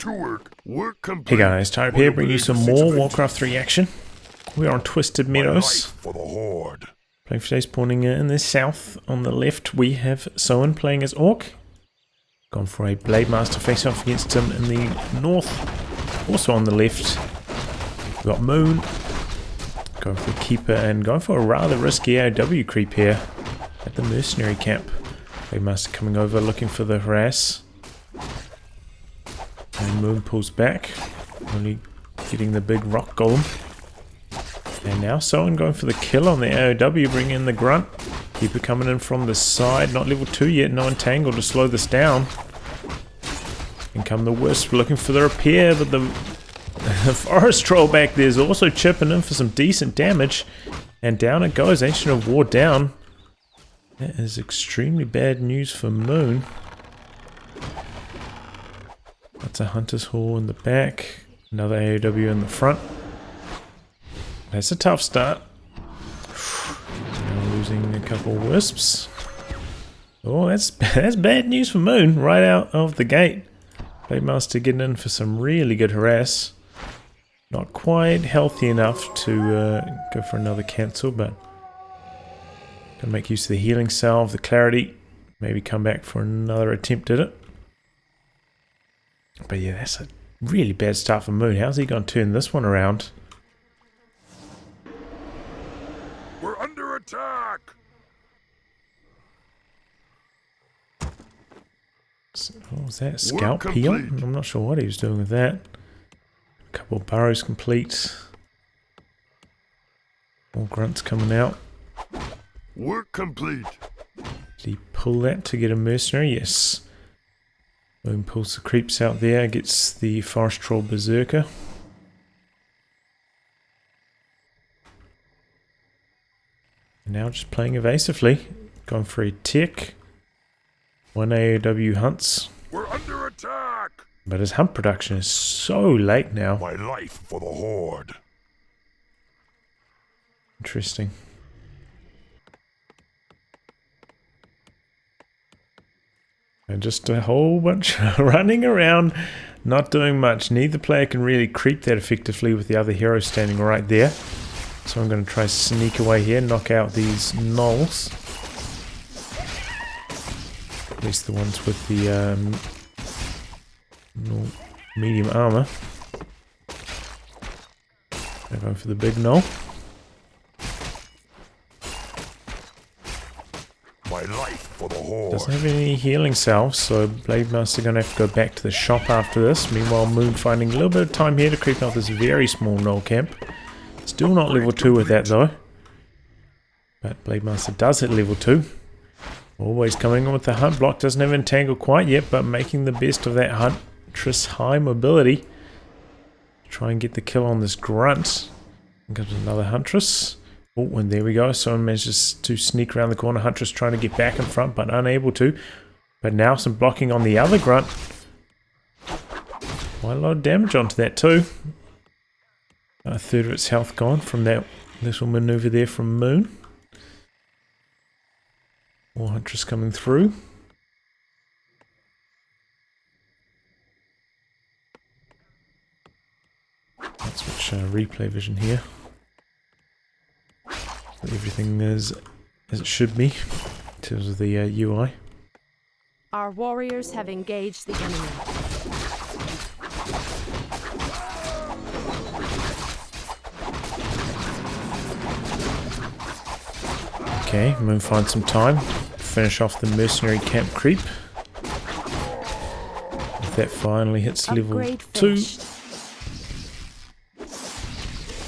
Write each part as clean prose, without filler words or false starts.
to work. Work complete. Hey guys, Type here, bringing you some more Warcraft 3 action. We are on Twisted Meadows. For the Horde. Playing for today, spawning in the south. On the left, we have Soin playing as Orc. Gone for a Blade Master face-off against him in the north. Also on the left, we've got Moon. Going for a Keeper and going for a rather risky AOW creep here at the Mercenary camp. Blade Master coming over looking for the harass. And Moon pulls back, only getting the big rock golem. And now Soin going for the kill on the AOW, bringing in the grunt. Keeper coming in from the side, not level 2 yet, no entangle to slow this down. And come the Wisp looking for the repair, but the forest troll back there is also chipping in for some decent damage. And down it goes, Ancient of War down. That is extremely bad news for Moon. That's a Hunter's Hall in the back, another AOW in the front. That's a tough start. Now losing a couple Wisps. Oh, that's bad news for Moon right out of the gate. Blade Master getting in for some really good harass. Not quite healthy enough to go for another cancel, but gonna make use of the healing salve, the clarity. Maybe come back for another attempt at it. But yeah, that's a really bad start for Moon. How's he going to turn this one around? We're under attack. What was that? Scalp peel? I'm not sure what he was doing with that. A couple of burrows complete. More grunts coming out. Work complete. Did he pull that to get a mercenary? Yes. Moon pulls the creeps out there, gets the forest troll berserker. And now just playing evasively. Going for a tick. One AOW hunts. We're under attack. But his hunt production is so late now. My life for the Horde. Interesting. And just a whole bunch running around, not doing much. Neither player can really creep that effectively with the other hero standing right there. So I'm going to try sneak away here, knock out these gnolls. At least the ones with the medium armor. I'm going for the big gnoll. My life for the Horde. Doesn't have any healing salves, so Blade Master going to have to go back to the shop after this. Meanwhile, Moon finding a little bit of time here to creep out this very small gnoll camp. Still not level 2 with that though. But Blade Master does hit level 2. Always coming on with the hunt block. Doesn't have entangle quite yet, but making the best of that Huntress high mobility. Try and get the kill on this grunt. And comes another Huntress. Oh, and there we go. Someone manages to sneak around the corner. Huntress trying to get back in front, but unable to. But now some blocking on the other grunt. Quite a lot of damage onto that too. A third of its health gone from that little maneuver there from Moon. More Huntress coming through. Let's switch replay vision here. Everything is as it should be in terms of the UI. Our warriors have engaged the enemy. Okay, Moon finds some time. Finish off the mercenary camp creep. If that finally hits level 2.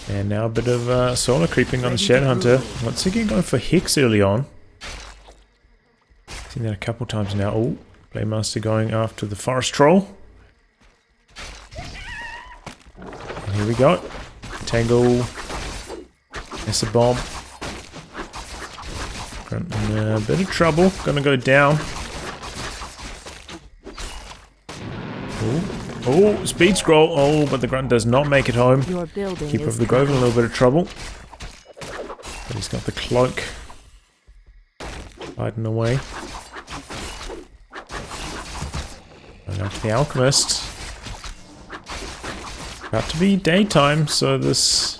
And now a bit of solar creeping on the Shadowhunter. Once again going for Hex early on. Seen that a couple times now. Oh, Blade Master going after the Forest Troll. And here we go. Tangle. That's a bomb. Grunt in a bit of trouble. Gonna go down. Oh, speed scroll. Oh, but the grunt does not make it home. Keeper of the Grove in a little bit of trouble. But he's got the cloak. Hiding away. Going after the alchemist. About to be daytime, so this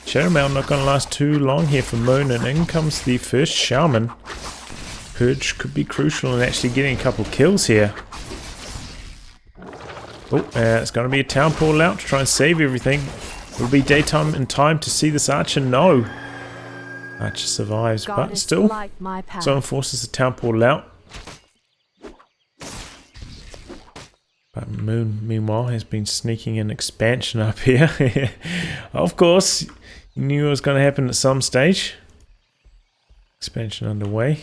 Shadow Mail not going to last too long here for Moon, and in comes the first Shaman. Purge could be crucial in actually getting a couple kills here. Oh, it's going to be a town portal out to try and save everything. Will be daytime in time to see this Archer? No. Archer survives, but still, Soin forces the town portal out. But Moon, meanwhile, has been sneaking an expansion up here. Of course, you knew it was going to happen at some stage. Expansion underway.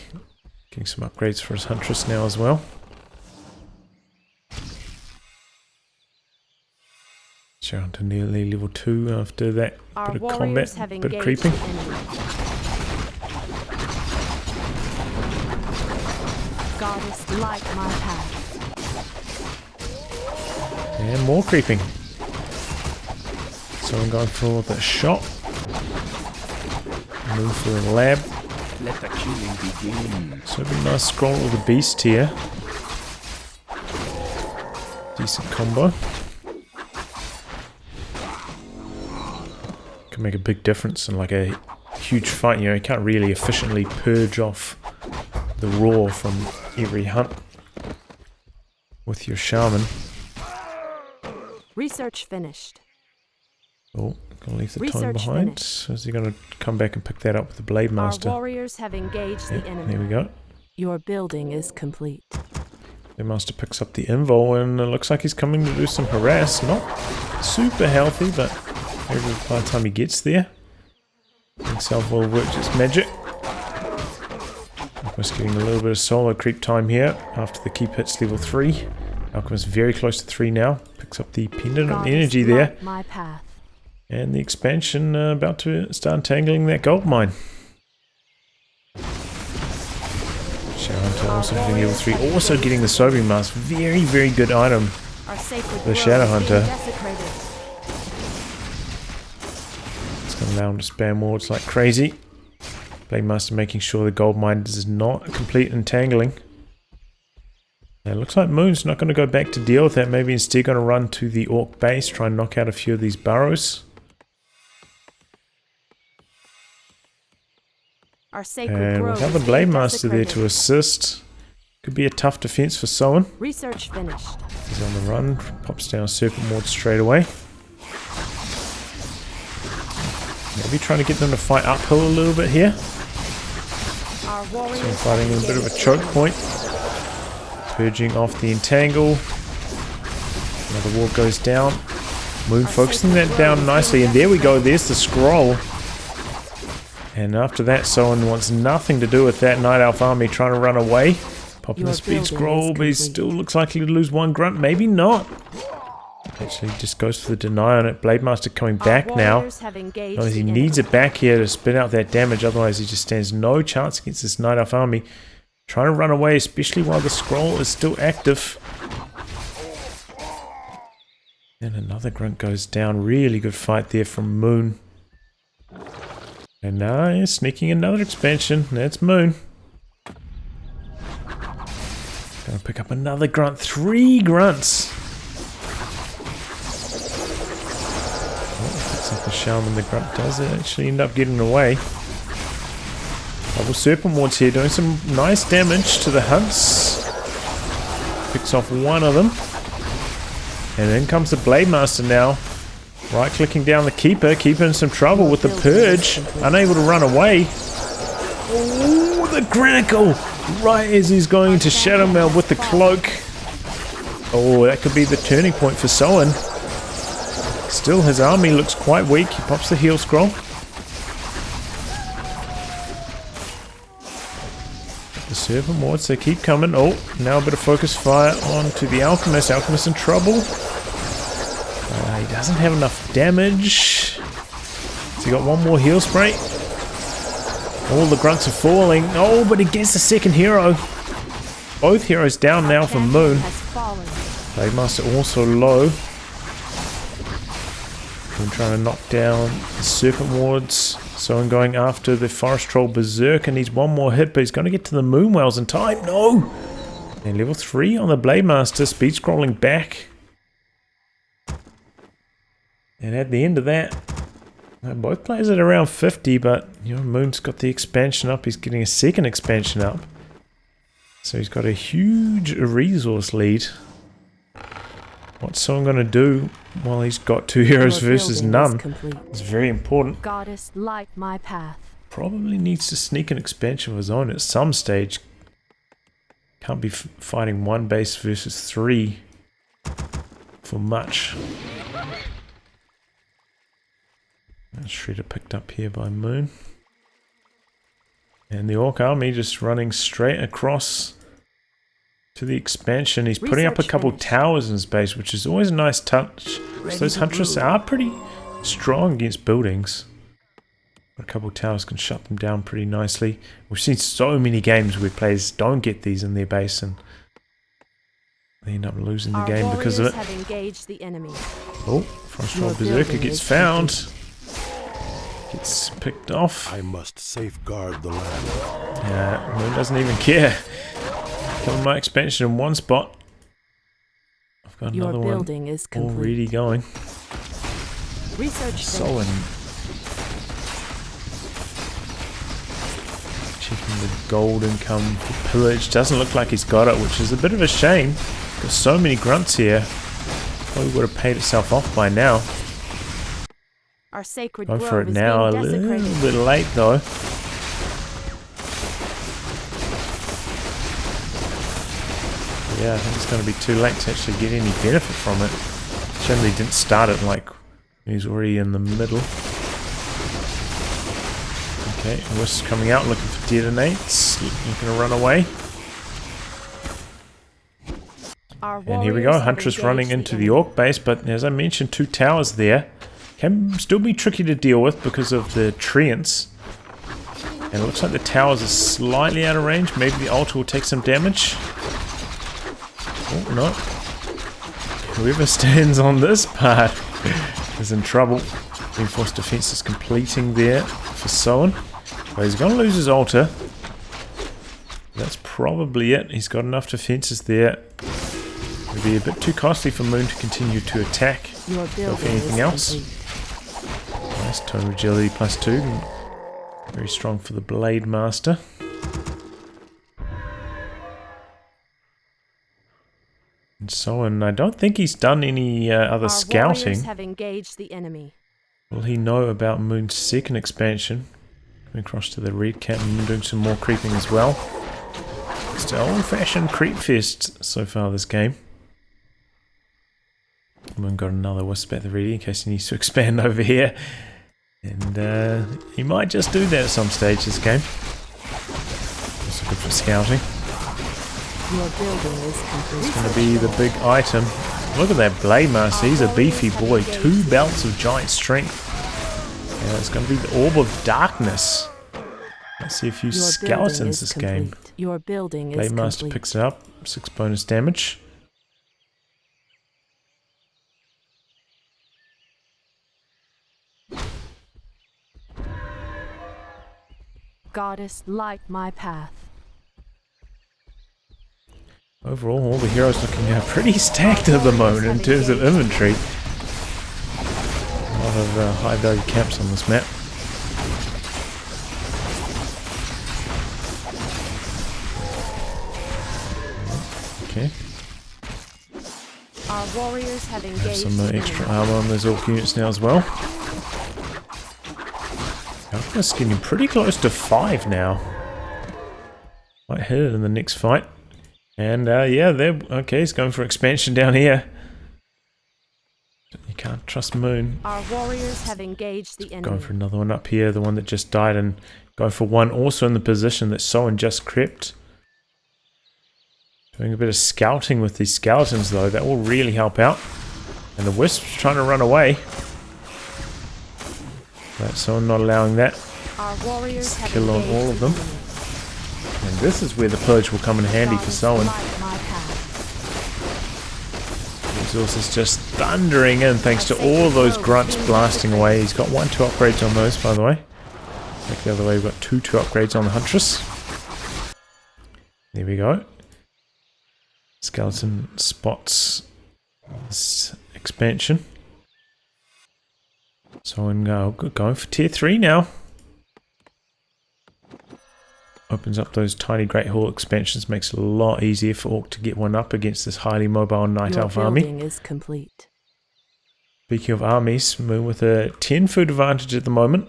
Getting some upgrades for his Huntress now as well. Shadow Hunter nearly level 2 after that bit of combat, bit of creeping. Goddess, light my path. And more creeping. So I'm going for the shot. Move for the lab. Let the killing begin. So it'd be nice scroll with the beast here. Decent combo. Can make a big difference in like a huge fight. You know, you can't really efficiently purge off the raw from every hunt with your shaman. Research finished. Oh, gonna leave the time behind. So is he gonna come back and pick that up with the Blade Master? Our warriors have engaged the enemy. There we go. Your building is complete. The Master picks up the Invol, and it looks like he's coming to do some harass. Not super healthy, but maybe by the time he gets there, himself will work its magic. Alchemist getting a little bit of solo creep time here after the keep hits level 3. Alchemist very close to 3 now. Picks up the pendant of energy there. My path. And the expansion about to start entangling that gold mine. Shadow Hunter also hitting level 3. Also getting the Sobering Mask. Very, very good item. The Shadow Hunter. It's going to allow him to spam wards like crazy. Blade Master making sure the gold mine is not a complete entangling. It looks like Moon's not going to go back to deal with that. Maybe instead going to run to the Orc base, try and knock out a few of these burrows. And without the Blade Master there to assist, could be a tough defense for Soin. Research finished. He's on the run, pops down Serpent Ward straight away. Maybe trying to get them to fight uphill a little bit here. Our warriors so fighting in a bit of a choke point. Purging off the entangle. Another ward goes down. Moon focusing that down nicely, and there we go, there's the scroll. And after that, Soin wants nothing to do with that Night Elf army trying to run away. Popping the speed scroll, but he still looks likely to lose one grunt, maybe not. Actually just goes for the deny on it. Blade Master coming back now. He needs it back here to spit out that damage, otherwise he just stands no chance against this Night Elf army. Trying to run away, especially while the scroll is still active. And another grunt goes down. Really good fight there from Moon. And now he's sneaking another expansion. That's Moon. Gonna pick up another grunt. 3 grunts. Oh, picks up the Shaman. The grunt does actually end up getting away. Double Serpent Wards here, doing some nice damage to the hunts. Picks off one of them. And then comes the Blade Master now. Right clicking down the Keeper. Keeper in some trouble with the Purge. Unable to run away. Oh, the critical! Right as he's going to Shadow Mail with the cloak. Oh, that could be the turning point for Soin. Still, his army looks quite weak. He pops the heal scroll. The Serpent Wards, they keep coming. Oh, now a bit of focus fire onto the Alchemist. Alchemist in trouble. He doesn't have enough damage. So he got one more heal spray. All the grunts are falling. Oh, but he gets the second hero. Both heroes down now for Moon. Blade Master also low. Moon trying to knock down the Serpent Wards. Soin going after the Forest Troll Berserk, and needs one more hit, but he's going to get to the Moonwells in time. No! And level 3 on the Blade Master, speed scrolling back. And at the end of that, both players at around 50, but you know, Moon's got the expansion up. He's getting a second expansion up. So he's got a huge resource lead. What's Soin going to do while he's got 2 heroes versus none? It's very important. Goddess, light my path. Probably needs to sneak an expansion of his own at some stage. Can't be fighting 1 base versus 3 for much. Shredder picked up here by Moon. And the Orc army just running straight across to the expansion. He's putting up a couple towers in his base, which is always a nice touch. So those Huntresses are pretty strong against buildings. A couple towers can shut them down pretty nicely. We've seen so many games where players don't get these in their base and they end up losing the game because of it. Have engaged the enemy. Oh, Frostwall Berserker gets found. Gets picked off. I must safeguard the land. Moon doesn't even care. Killing my expansion in one spot. I've got another one already going. Research Soin. Checking the gold income for pillage. Doesn't look like he's got it, which is a bit of a shame. Got so many grunts here. Probably would have paid itself off by now. Our sacred Go for it now. A little bit late though. Yeah, I think it's going to be too late to actually get any benefit from it. Generally didn't start it like he's already in the middle. Okay, Wisp coming out looking for detonates. Looking to run away. And here we go, Huntress running into the Orc base, but as I mentioned, 2 towers there. Can still be tricky to deal with because of the treants. And it looks like the towers are slightly out of range. Maybe the altar will take some damage. Oh, no. Whoever stands on this part is in trouble. Reinforced defense is completing there for Soin. But he's going to lose his altar. That's probably it. He's got enough defenses there. It'll be a bit too costly for Moon to continue to attack. Go for anything else. Nice Tone Agility +2. Very strong for the Blade Master. And Soin, I don't think he's done any other scouting. Have engaged the enemy. Will he know about Moon's second expansion? Coming across to the red camp and doing some more creeping as well. It's an old-fashioned creep fest so far this game. Moon got another Wisp at the ready in case he needs to expand over here. And he might just do that at some stage this game. Also good for scouting. It's going to be the big item. Look at that Blade Master, he's a beefy boy. 2 belts of giant strength. Yeah, it's going to be the Orb of Darkness. Let's see a few skeletons this game. Blade Master picks it up, 6 bonus damage. Goddess, light my path. Overall, all the heroes looking pretty stacked at the moment in terms of inventory. A lot of high value camps on this map. Okay. Our warriors have engaged. Some extra armor on those Orc units now as well. Darkness getting pretty close to 5 now. Might hit it in the next fight. And yeah, they're okay. He's going for expansion down here. You can't trust Moon. Our warriors have engaged the enemy. Going for another one up here, the one that just died, and going for one also in the position that Soin just crept. Doing a bit of scouting with these skeletons though, that will really help out. And the Wisp's trying to run away. But Soin not allowing that. Our warriors have kill on all of them. And this is where the pillage will come in handy for Soin. Resources just thundering in thanks to all those grunts blasting away. He's got 1-2 upgrades on those, by the way. Back the other way, we've got 2 upgrades on the Huntress. There we go. Skeleton spots this expansion. Soin going for tier 3 now. Opens up those tiny Great Hall expansions, makes it a lot easier for Orc to get one up against this highly mobile Night Elf army. Your building is complete. Speaking of armies, Moon with a 10 food advantage at the moment.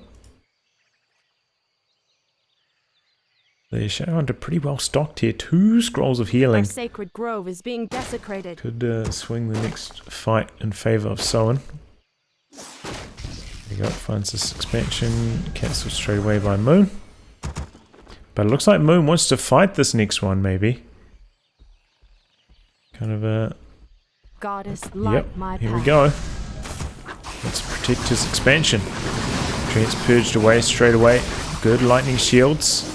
The Shadowhunter pretty well stocked here. 2 scrolls of healing. Our sacred grove is being desecrated. Could swing the next fight in favour of Soin. There you go, finds this expansion, cancelled straight away by Moon. But it looks like Moon wants to fight this next one, maybe. Kind of a... Goddess, light my here path. we go. Let's protect his expansion. Treant's purged away straight away. Good lightning shields.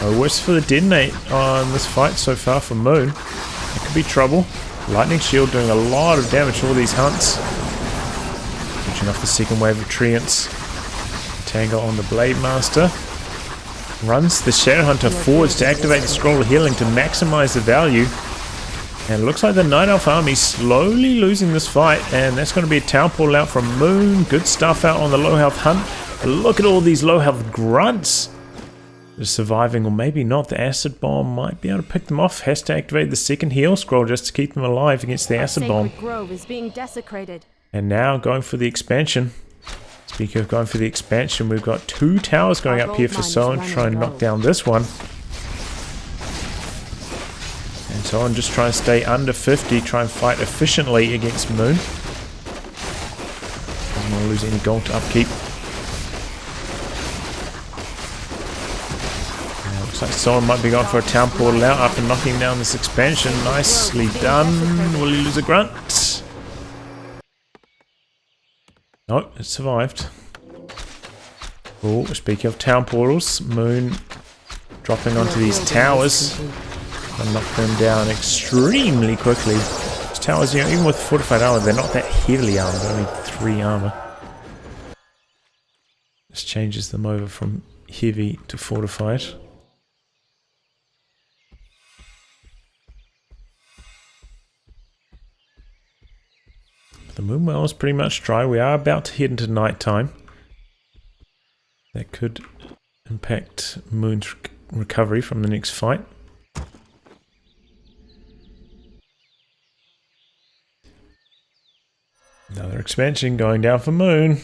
No worse for the detonate on this fight so far from Moon. It could be trouble. Lightning shield doing a lot of damage to all these hunts. Pushing off the second wave of treants. Tangle on the Blade Master. Runs the Shadowhunter forwards to activate the Scroll of Healing to maximize the value. And it looks like the Night Elf army slowly losing this fight. And that's going to be a Town Portal out from Moon. Good stuff out on the low health hunt. But look at all these low health grunts. They're surviving, or maybe not. The Acid Bomb might be able to pick them off. Has to activate the second heal scroll just to keep them alive against the Acid Bomb. Sacred grove is being desecrated. And now going for the expansion. Speaking of going for the expansion, we've got 2 towers going up here for Soin to try and knock down this one. And Soin just trying to stay under 50, try and fight efficiently against Moon. Doesn't want to lose any gold to upkeep. Looks like Soin might be going for a Town Portal out after knocking down this expansion. Nicely done. Will he lose a grunt? No, it survived. Oh, speaking of Town Portals, Moon dropping onto these towers and knock them down extremely quickly. These towers, you know, even with fortified armor, they're not that heavily armored, only 3 armor. This changes them over from heavy to fortified. The moon well is pretty much dry. We are about to head into night time. That could impact Moon's recovery from the next fight. Another expansion going down for Moon.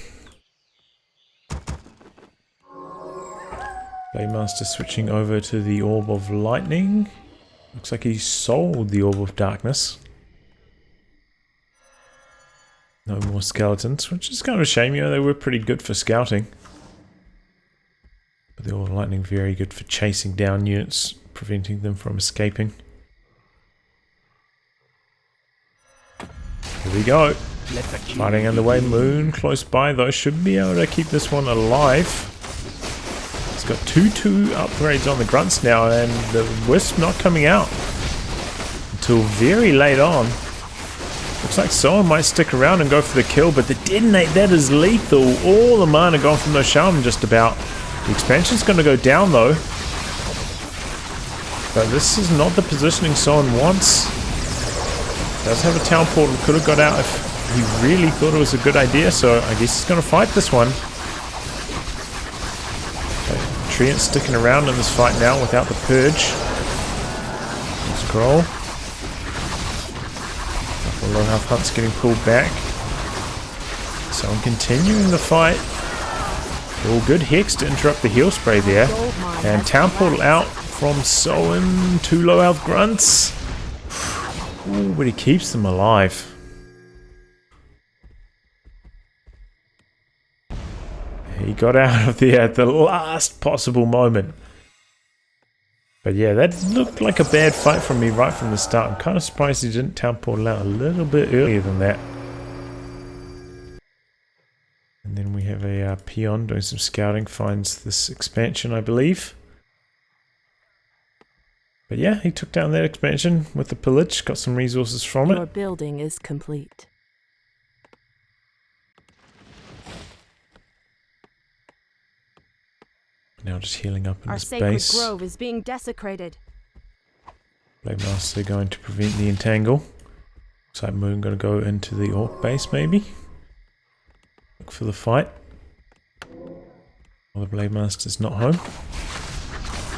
Blademaster switching over to the Orb of Lightning. Looks like he sold the Orb of Darkness. No more skeletons, which is kind of a shame. You know, they were pretty good for scouting. But the Orb of Lightning very good for chasing down units, preventing them from escaping. Here we go. Fighting underway. Moon close by though. Should be able to keep this one alive. It's got 2/2 upgrades on the grunts now, and the Wisp not coming out until very late on. Looks like Soin might stick around and go for the kill, but the detonate, that is lethal. All the mana gone from those shaman just about. The expansion's going to go down though. But this is not the positioning Soin wants. Does have a town portal, could have got out if he really thought it was a good idea, so I guess he's going to fight this one. Treant sticking around in this fight now without the purge. Scroll. The low health hunt's getting pulled back. So I'm continuing the fight. All good hex to interrupt the heal spray there. And town portal out from Soin. 2 low health grunts. Ooh, but he keeps them alive. He got out of there at the last possible moment. But yeah, that looked like a bad fight from me right from the start. I'm kind of surprised he didn't town portal out a little bit earlier than that. And then we have a peon doing some scouting, finds this expansion, I believe. But yeah, he took down that expansion with the pillage, got some resources from Your it. building is complete. Now just healing up in Our this sacred base. grove is being desecrated. Blademaster going to prevent the entangle. Looks like Moon going to go into the orc base maybe. quick for the fight. Well, the Blade Master's not home.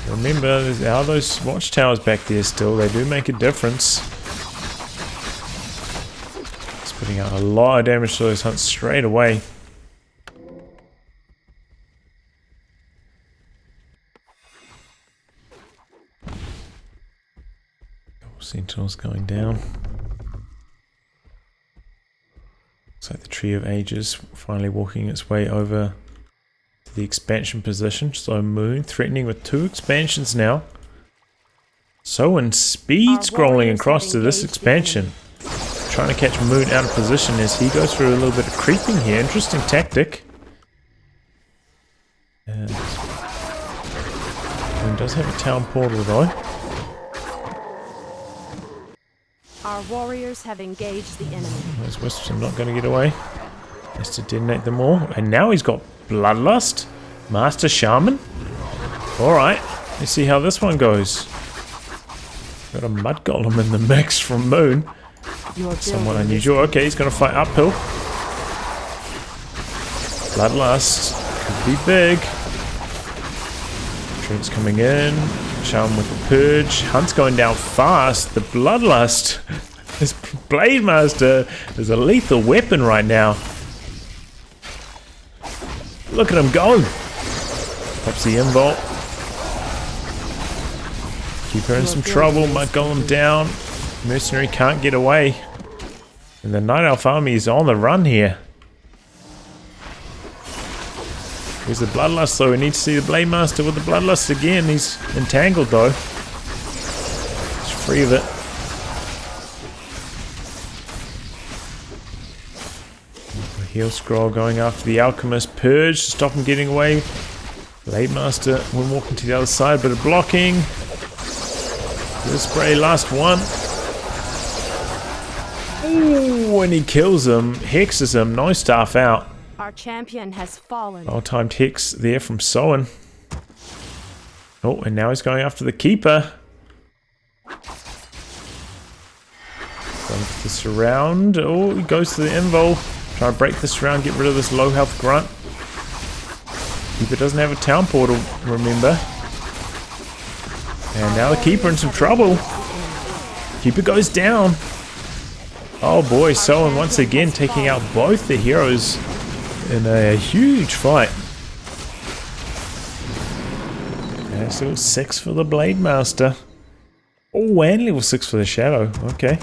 Remember, there are those watchtowers back there still. They do make a difference. It's putting out a lot of damage to those hunts straight away. Sentinels going down. Looks like the Tree of Ages finally walking its way over to the expansion position. So Moon threatening with 2 expansions now. Soin speed scrolling across to this expansion. Trying to catch Moon out of position as he goes through a little bit of creeping here. Interesting tactic. And Moon does have a town portal though. Our warriors have engaged the enemy. Those wisps are not going to get away. Has to detonate them all. And now he's got Bloodlust. Master Shaman. Alright. Let's see how this one goes. Got a Mud Golem in the mix from Moon. Somewhat unusual. Okay, he's going to fight uphill. Bloodlust. Could be big. Trent's coming in. Shaman with the Purge. Hunt's going down fast. The Bloodlust. This Blade Master is a lethal weapon right now. Look at him go. Pops the Involt. Keep her in some trouble. Might Golem down. Mercenary can't get away. And the Night Elf army is on the run here. Here's the Bloodlust though. We need to see the Blade Master with the Bloodlust again. He's entangled though. He's free of it. Heal Scroll going after the Alchemist. Purge to stop him getting away. Blade Master will walk into the other side, but a blocking. Good spray, last one. Ooh, and he kills him, hexes him, no staff out. Our champion has fallen. Well-timed hex there from Soin. Oh, and now he's going after the Keeper. Going for the surround. Oh, he goes to the Invul. Try to break the surround, get rid of this low health grunt. Keeper doesn't have a town portal, remember. And now the Keeper in some trouble. Keeper goes down. Oh boy, Soin once again taking out both the heroes in a huge fight. And it's level 6 for the Blade Master. Oh, and level 6 for the Shadow. Okay.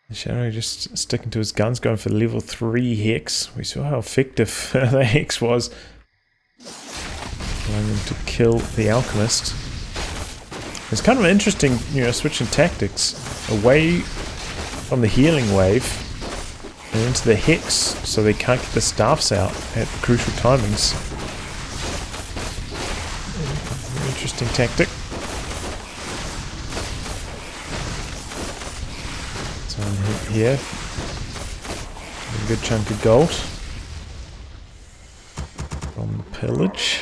The Shadow just sticking to his guns, going for the level 3 Hex. We saw how effective the Hex was. Allowing him to kill the Alchemist. It's kind of interesting, you know, switching tactics away from the healing wave and into the Hex so they can't get the staffs out at crucial timings. Very interesting tactic. So here, a good chunk of gold from the pillage.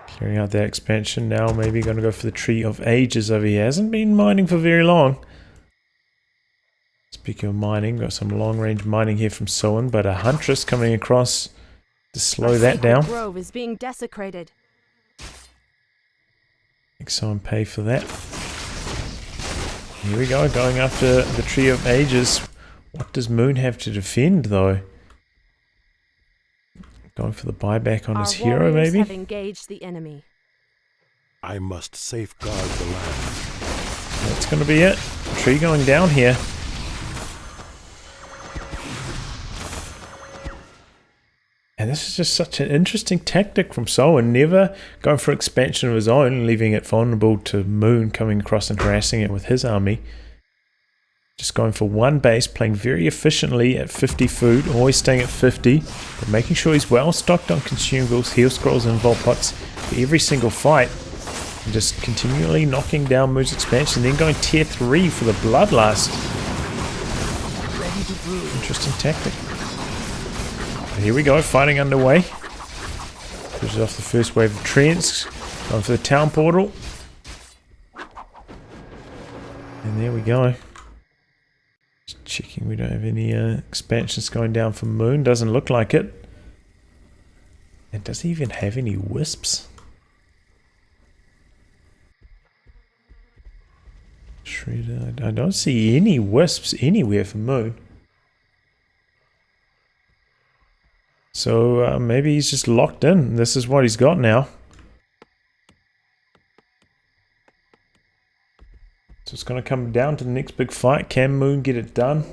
Clearing out that expansion now, maybe going to go for the Tree of Ages over here. Hasn't been mining for very long. Speaking of mining, got some long-range mining here from Soin, but a Huntress coming across to slow that down. Grove is being desecrated. Make Soin pay for that. Here we go, going after the Tree of Ages. What does Moon have to defend, though? Going for the buyback on his hero, maybe? Have engaged the enemy. I must safeguard the land. That's going to be it. Tree going down here. And this is just such an interesting tactic from Soin. Never going for expansion of his own, leaving it vulnerable to Moon coming across and harassing it with his army. Just going for one base, playing very efficiently at 50 food, always staying at 50, but making sure he's well stocked on consumables, heal scrolls and vault pots for every single fight. And just continually knocking down Moon's expansion, then going tier 3 for the Bloodlust. Interesting tactic. And here we go, fighting underway. Pushes off the first wave of Trents, going for the town portal. And there we go. checking we don't have any expansions going down for Moon. Doesn't look like it. And does he even have any wisps? Shredder. I don't see any wisps anywhere for Moon. So maybe he's just locked in. This is what he's got now. So it's going to come down to the next big fight. Can Moon get it done?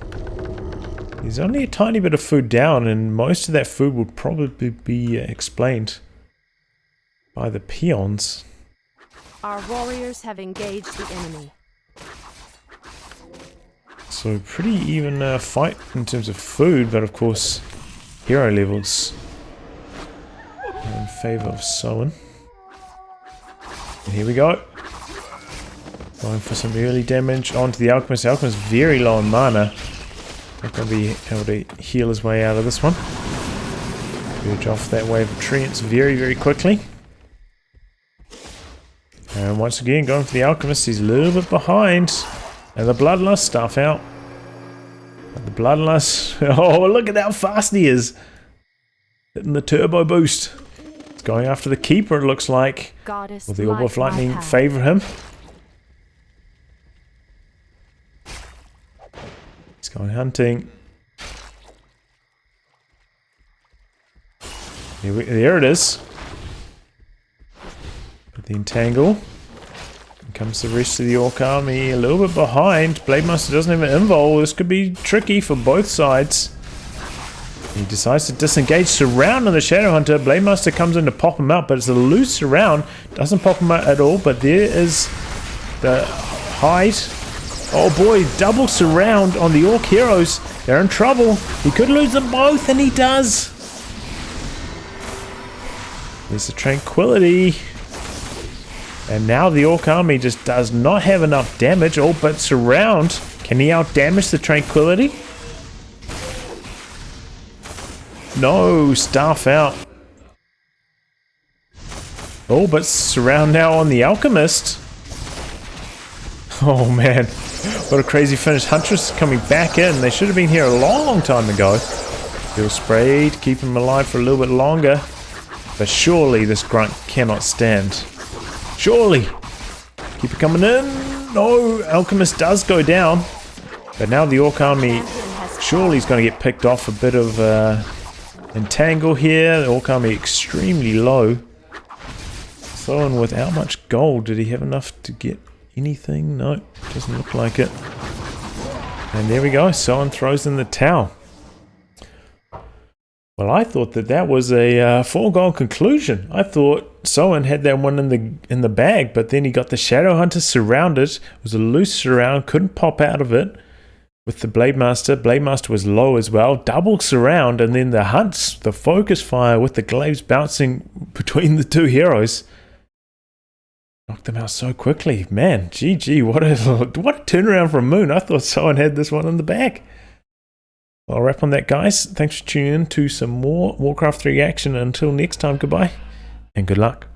There's only a tiny bit of food down, and most of that food would probably be explained by the peons. Our warriors have engaged the enemy. So pretty even fight in terms of food, but of course hero levels are in favour of Soin. And here we go. Going for some early damage onto the Alchemist. The Alchemist very low on mana. Not going to be able to heal his way out of this one. Purge off that wave of treants very, very quickly. And once again, going for the Alchemist. He's a little bit behind. And the Bloodlust stuff out. But the Bloodlust... Oh, look at how fast he is. Hitting the turbo boost. It's going after the Keeper, it looks like. Goddess, Will the Orb of Lightning favour him? He's going hunting. There it is. With the Entangle. Here comes the rest of the Orc army. A little bit behind. Blademaster doesn't have an invul. This could be tricky for both sides. He decides to disengage. Surround on the Shadow Hunter. Blademaster comes in to pop him out, but it's a loose surround. Doesn't pop him out at all, but there is the hide. Oh boy, double surround on the Orc heroes. They're in trouble. He could lose them both, and he does. There's the Tranquility. And now the Orc army just does not have enough damage. Oh, but surround. Can he out-damage the Tranquility? No, staff out. Oh, but surround now on the Alchemist. Oh man. What a crazy finish. Huntress coming back in. They should have been here a long time ago. Feel sprayed. Keep him alive for a little bit longer. But surely this grunt cannot stand. Surely. Keep it coming in. No. Alchemist does go down. But now the Orc army surely is going to get picked off. A bit of entangle here. The Orc army extremely low. Soin without much gold. Did he have enough to get anything? No, doesn't look like it. And there we go. Soin throws in the towel. Well, I thought that was a foregone conclusion. I thought Soin had that one in the bag, but then he got the Shadow Hunter surrounded. It was a loose surround, couldn't pop out of it. With the Blademaster, Blademaster was low as well. Double surround, and then the hunts, the focus fire with the glaives bouncing between the two heroes. Knocked them out so quickly. Man, GG, what a turnaround from Moon. I thought Soin had this one in the bag. Well, I'll wrap on that, guys. Thanks for tuning in to some more Warcraft 3 action. Until next time, goodbye and good luck.